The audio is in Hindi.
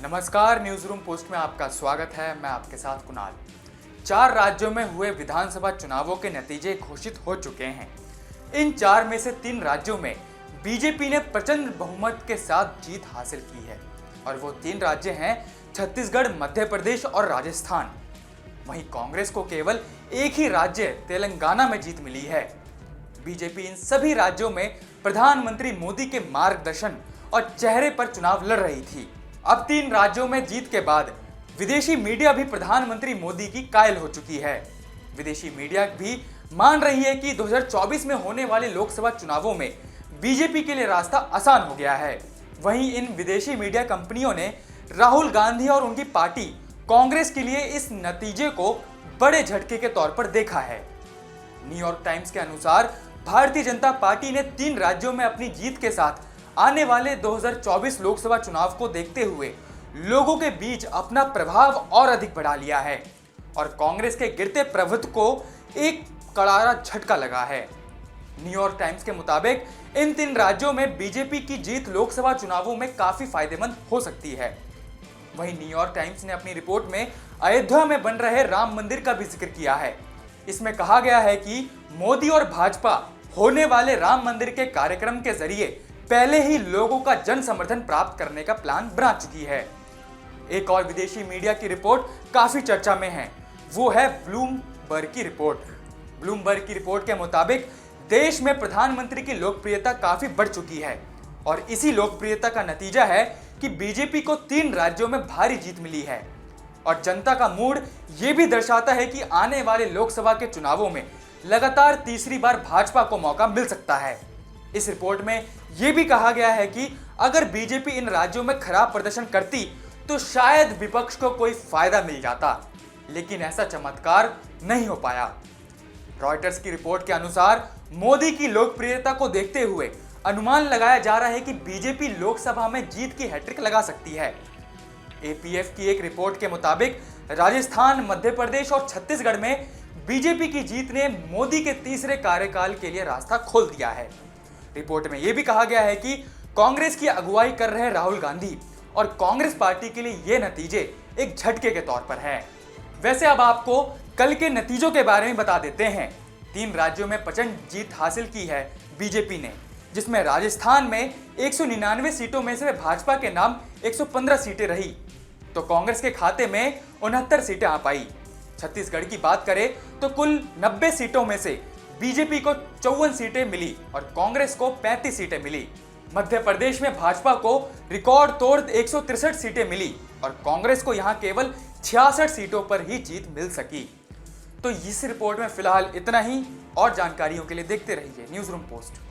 नमस्कार, न्यूज रूम पोस्ट में आपका स्वागत है। मैं आपके साथ कुणाल। 4 राज्यों में हुए विधानसभा चुनावों के नतीजे घोषित हो चुके हैं। इन 4 में से 3 राज्यों में बीजेपी ने प्रचंड बहुमत के साथ जीत हासिल की है और वो 3 राज्य हैं छत्तीसगढ़, मध्य प्रदेश और राजस्थान। वहीं कांग्रेस को केवल एक ही राज्य तेलंगाना में जीत मिली है। बीजेपी इन सभी राज्यों में प्रधानमंत्री मोदी के मार्गदर्शन और चेहरे पर चुनाव लड़ रही थी। अब 3 राज्यों में जीत के बाद विदेशी मीडिया भी प्रधानमंत्री मोदी की कायल हो चुकी है। विदेशी मीडिया भी मान रही है कि 2024 में होने वाले लोकसभा चुनावों में बीजेपी के लिए रास्ता आसान हो गया है। वहीं इन विदेशी मीडिया कंपनियों ने राहुल गांधी और उनकी पार्टी कांग्रेस के लिए इस नतीजे को बड़े झटके के तौर पर देखा है। न्यूयॉर्क टाइम्स के अनुसार भारतीय जनता पार्टी ने 3 राज्यों में अपनी जीत के साथ आने वाले 2024 लोकसभा चुनाव को देखते हुए लोगों के बीच अपना प्रभाव और अधिक बढ़ा लिया है और कांग्रेस के गिरते प्रभुत्व को एक करारा झटका लगा है। न्यूयॉर्क टाइम्स के मुताबिक इन 3 राज्यों में बीजेपी की जीत लोकसभा चुनावों में काफी फायदेमंद हो सकती है। वहीं न्यूयॉर्क टाइम्स ने अपनी रिपोर्ट में अयोध्या में बन रहे राम मंदिर का भी जिक्र किया है। इसमें कहा गया है कि मोदी और भाजपा होने वाले राम मंदिर के कार्यक्रम के जरिए पहले ही लोगों का जन समर्थन प्राप्त करने का प्लान बना चुकी है। एक और विदेशी मीडिया की रिपोर्ट काफी चर्चा में है, वो है ब्लूमबर्ग की रिपोर्ट। ब्लूमबर्ग की रिपोर्ट के मुताबिक देश में प्रधानमंत्री की लोकप्रियता काफी बढ़ चुकी है और इसी लोकप्रियता का नतीजा है कि बीजेपी को 3 राज्यों में भारी जीत मिली है और जनता का मूड ये भी दर्शाता है कि आने वाले लोकसभा के चुनावों में लगातार तीसरी बार भाजपा को मौका मिल सकता है। इस रिपोर्ट में यह भी कहा गया है कि अगर बीजेपी इन राज्यों में खराब प्रदर्शन करती तो शायद विपक्ष को कोई फायदा मिल जाता, लेकिन ऐसा चमत्कार नहीं हो पाया। रॉयटर्स की रिपोर्ट के अनुसार मोदी की लोकप्रियता को देखते हुए अनुमान लगाया जा रहा है कि बीजेपी लोकसभा में जीत की हैट्रिक लगा सकती है। एपीएफ की एक रिपोर्ट के मुताबिक राजस्थान, मध्य प्रदेश और छत्तीसगढ़ में बीजेपी की जीत ने मोदी के तीसरे कार्यकाल के लिए रास्ता खोल दिया है। रिपोर्ट में यह भी कहा गया है कि कांग्रेस की अगुवाई कर रहे राहुल गांधी और कांग्रेस पार्टी के लिए यह नतीजे एक झटके के तौर पर है। वैसे अब आपको कल के नतीजों के बारे में बता देते हैं। 3 राज्यों में प्रचंड जीत हासिल की है बीजेपी ने, जिसमें राजस्थान में 199 सीटों में से भाजपा के नाम 115 सीटें रही तो कांग्रेस के खाते में 69 सीटें आ पाई। छत्तीसगढ़ की बात करें तो कुल 90 सीटों में से बीजेपी को 54 सीटें मिली और कांग्रेस को 35 सीटें मिली। मध्य प्रदेश में भाजपा को रिकॉर्ड तोड़ 163 सीटें मिली और कांग्रेस को यहां केवल 66 सीटों पर ही जीत मिल सकी। तो इस रिपोर्ट में फिलहाल इतना ही और जानकारियों के लिए देखते रहिए न्यूज रूम पोस्ट।